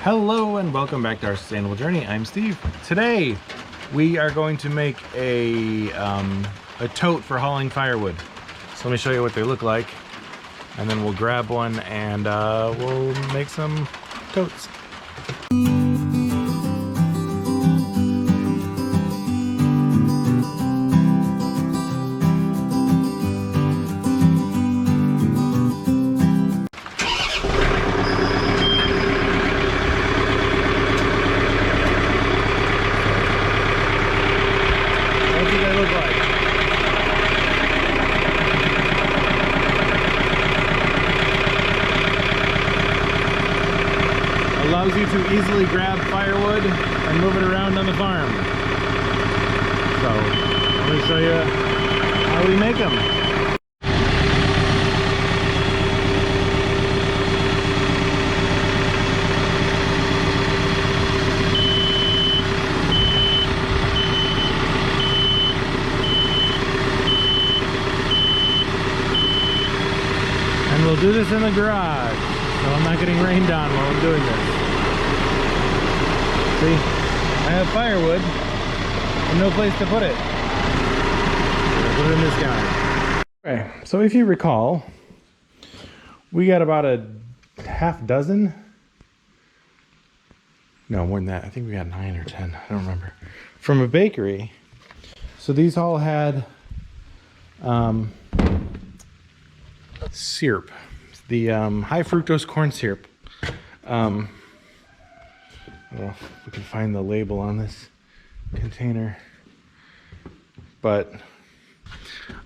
Hello and welcome back to our sustainable journey. I'm Steve. Today we are going to make a tote for hauling firewood. So let me show you what they look like, and then we'll grab one and we'll make some totes. Allows you to easily grab firewood and move it around on the farm. So, let me show you how we make them. And we'll do this in the garage, so I'm not getting rained on while I'm doing this. See, I have firewood and no place to put it. I'll put it in this guy. Okay, so if you recall, we got about a half dozen. No, more than that. I think we got 9 or 10. I don't remember. From a bakery. So these all had syrup. The high fructose corn syrup. I don't know if we can find the label on this container, but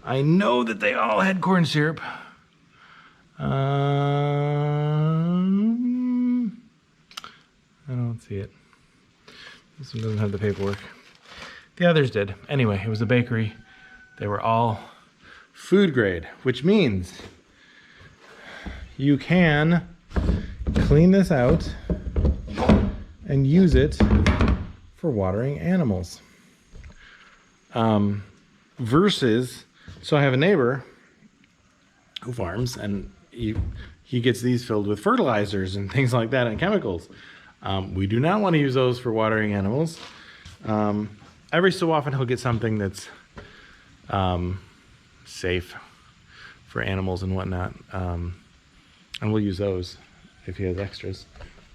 I know that they all had corn syrup. I don't see it. This one doesn't have the paperwork. The others did. Anyway, it was a bakery. They were all food grade, which means you can clean this out and use it for watering animals. Versus, so I have a neighbor who farms, and he gets these filled with fertilizers and things like that and chemicals. We do not want to use those for watering animals. Every so often he'll get something that's safe for animals and whatnot. And we'll use those if he has extras.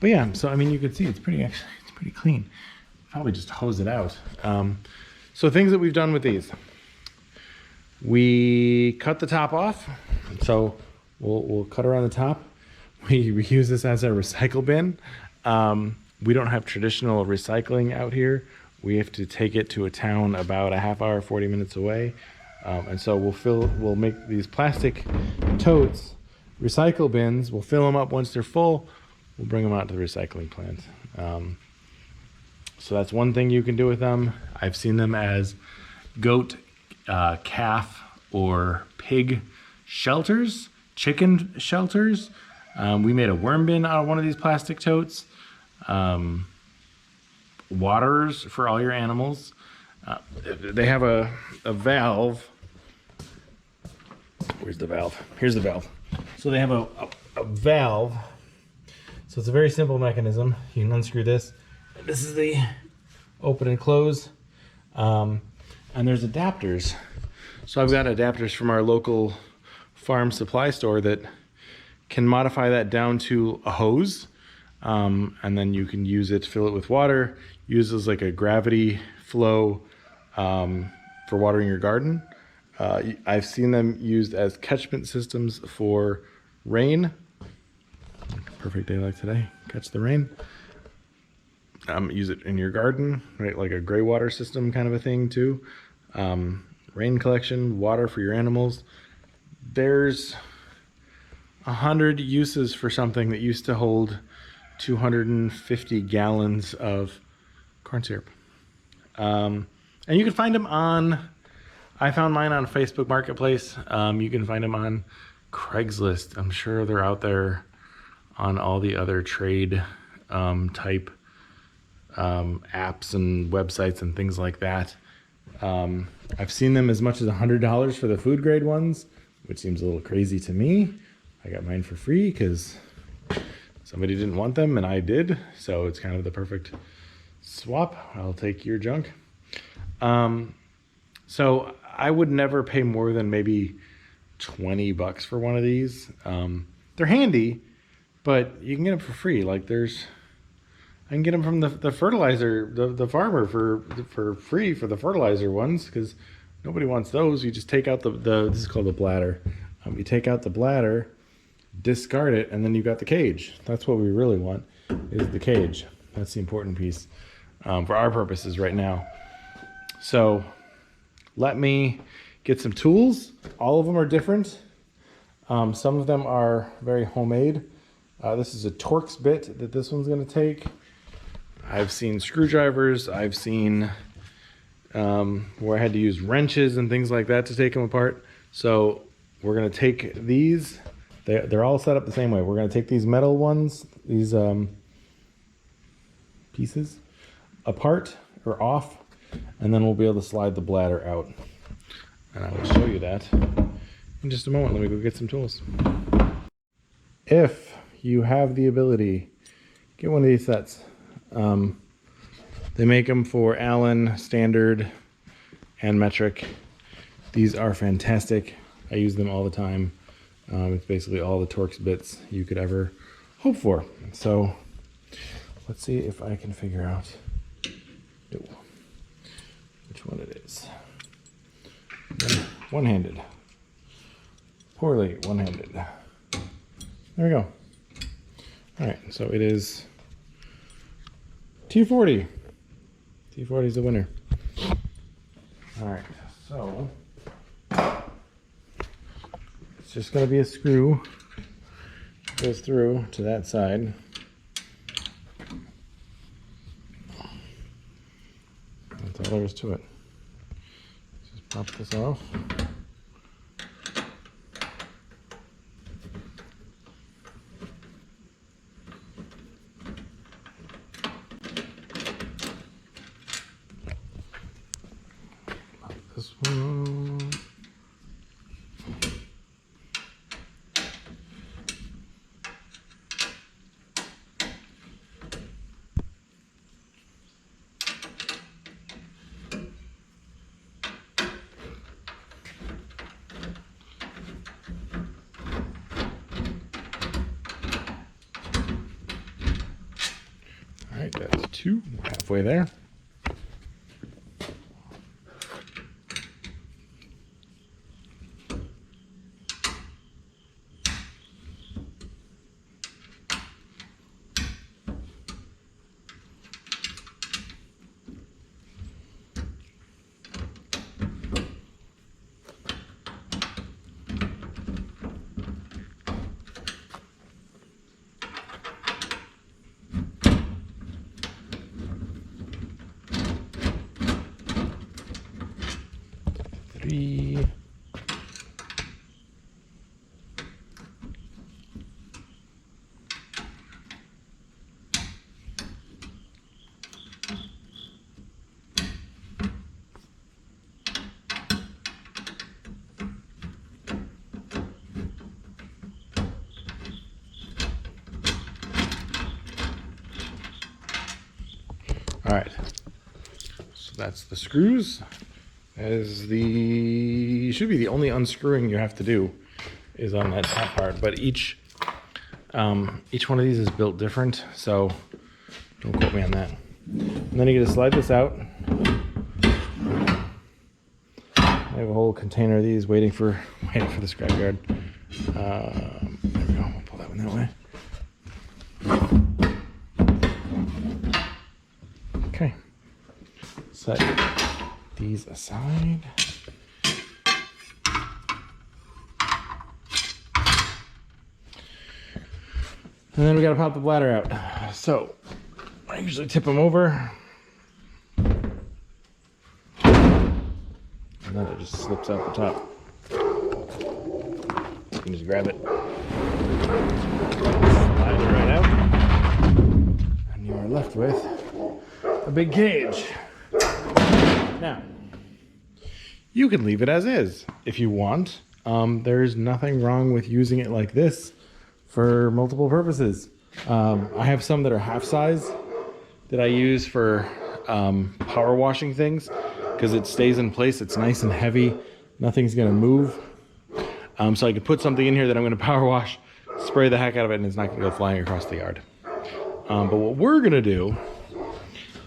But yeah, so I mean, you can see it's pretty clean. Probably just hose it out. So things that we've done with these. We cut the top off. So we'll cut around the top. We use this as a recycle bin. We don't have traditional recycling out here. We have to take it to a town about a half hour, 40 minutes away. And so we'll make these plastic totes, recycle bins. We'll fill them up once they're full. We'll bring them out to the recycling plant. So that's one thing you can do with them. I've seen them as goat, calf, or pig shelters, chicken shelters. We made a worm bin out of one of these plastic totes. Waterers for all your animals. They have a valve. Where's the valve? Here's the valve. So they have a valve. So it's a very simple mechanism. You can unscrew this. This is the open and close. And there's adapters. So I've got adapters from our local farm supply store that can modify that down to a hose. And then you can use it, fill it with water, use it as like a gravity flow for watering your garden. I've seen them used as catchment systems for rain. Perfect day like today, catch the rain. Use it in your garden, right? Like a gray water system kind of a thing too. Rain collection, water for your animals. There's 100 uses for something that used to hold 250 gallons of corn syrup. And you can find them I found mine on Facebook Marketplace. You can find them on Craigslist. I'm sure they're out there on all the other trade type apps and websites and things like that. I've seen them as much as $100 for the food grade ones, which seems a little crazy to me. I got mine for free because somebody didn't want them and I did, so it's kind of the perfect swap. I'll take your junk. So I would never pay more than maybe $20 for one of these. They're handy, but you can get them for free. Like I can get them from the fertilizer, the farmer for free for the fertilizer ones, because nobody wants those. You just take out this is called the bladder. You take out the bladder, discard it, and then you've got the cage. That's what we really want, is the cage. That's the important piece for our purposes right now. So let me get some tools. All of them are different. Some of them are very homemade. This is a Torx bit that this one's gonna take. I've seen screwdrivers. I've seen where I had to use wrenches and things like that to take them apart. So we're gonna take these. They're all set up the same way. We're gonna take these metal ones, these pieces, apart or off, and then we'll be able to slide the bladder out. And I will show you that in just a moment. Let me go get some tools. If you have the ability, get one of these sets. They make them for Allen, standard, and metric. These are fantastic. I use them all the time. It's basically all the Torx bits you could ever hope for. So let's see if I can figure out which one it is. One-handed. Poorly one-handed. There we go. All right, so it is T40. T40 is the winner. All right, so it's just going to be a screw. Goes through to that side. That's all there is to it. Just pop this off. Pop this one. All right, that's two. We're halfway there. Three. All right, so that's the screws. As should be the only unscrewing you have to do is on that top part, but each one of these is built different, so don't quote me on that. And then you get to slide this out. I have a whole container of these waiting for the scrapyard. There we go. We'll pull that one that way. Okay. Set these aside. And then we gotta pop the bladder out. So I usually tip them over. And then it just slips out the top. You can just grab it. Slide it right out. And you are left with a big cage. Now, you can leave it as is if you want. There's nothing wrong with using it like this for multiple purposes. I have some that are half size that I use for power washing things because it stays in place. It's nice and heavy. Nothing's gonna move. So I could put something in here that I'm gonna power wash, spray the heck out of it, and it's not gonna go flying across the yard. But what we're gonna do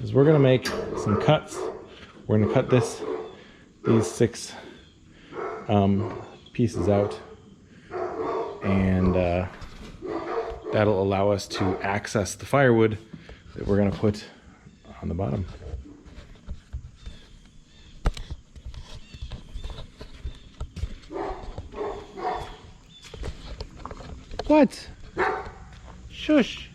is we're gonna make some cuts. We're gonna cut these 6 pieces out, and that'll allow us to access the firewood that we're gonna put on the bottom. What? Shush.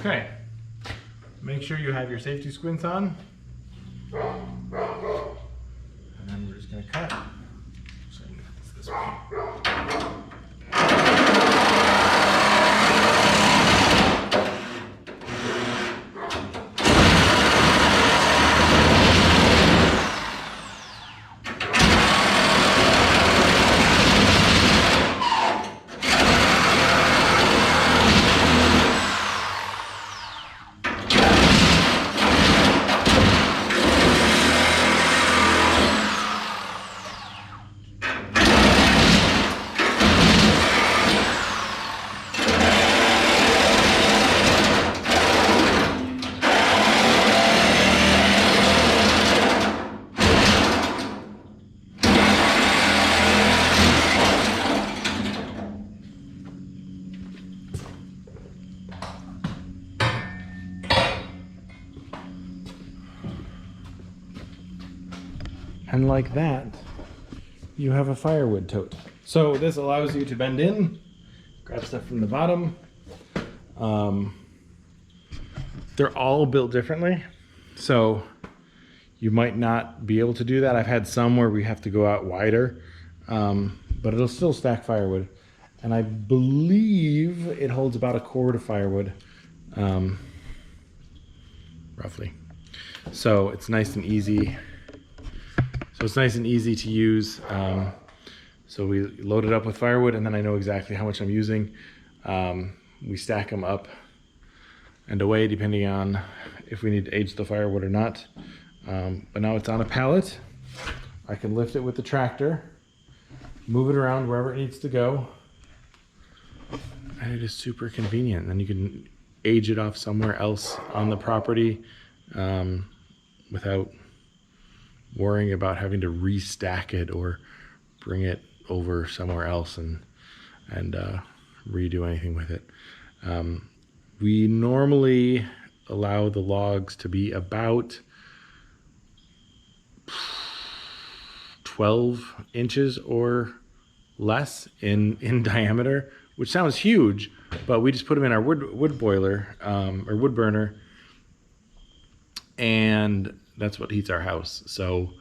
Okay, make sure you have your safety squints on. And then we're just gonna cut. So I'm gonna cut this way. And like that, you have a firewood tote. So this allows you to bend in, grab stuff from the bottom. They're all built differently, so you might not be able to do that. I've had some where we have to go out wider, but it'll still stack firewood. And I believe it holds about a quart of firewood, roughly. So it's nice and easy. So it's nice and easy to use. So we load it up with firewood, and then I know exactly how much I'm using. We stack them up and away depending on if we need to age the firewood or not. But now it's on a pallet. I can lift it with the tractor, move it around wherever it needs to go, and it is super convenient. And then you can age it off somewhere else on the property without worrying about having to restack it or bring it over somewhere else and redo anything with it. We normally allow the logs to be about 12 inches or less in diameter, which sounds huge, but we just put them in our wood boiler or wood burner, and that's what heats our house. So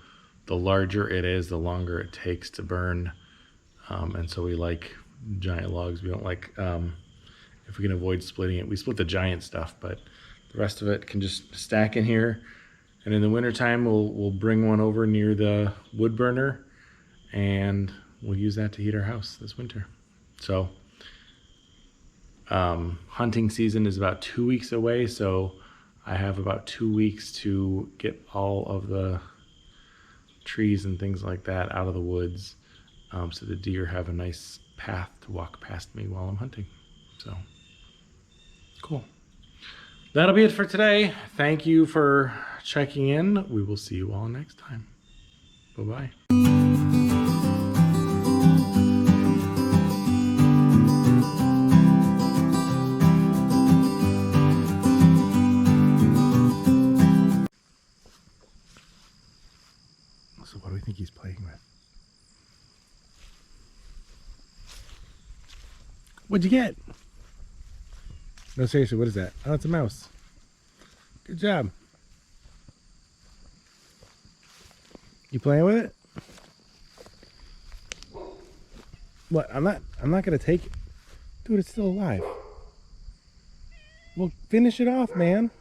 the larger it is, the longer it takes to burn. And so we like giant logs. We don't like, if we can avoid splitting it, we split the giant stuff, but the rest of it can just stack in here. And in the wintertime, we'll bring one over near the wood burner, and we'll use that to heat our house this winter. So hunting season is about 2 weeks away, so I have about 2 weeks to get all of the trees and things like that out of the woods, so the deer have a nice path to walk past me while I'm hunting. So cool. that'll be it for today. Thank you for checking in. We will see you all next time. Bye-bye. So what do we think he's playing with? What'd you get? No, seriously, what is that? Oh, it's a mouse. Good job. You playing with it? What? I'm not gonna take it. Dude, it's still alive. Well, finish it off, man.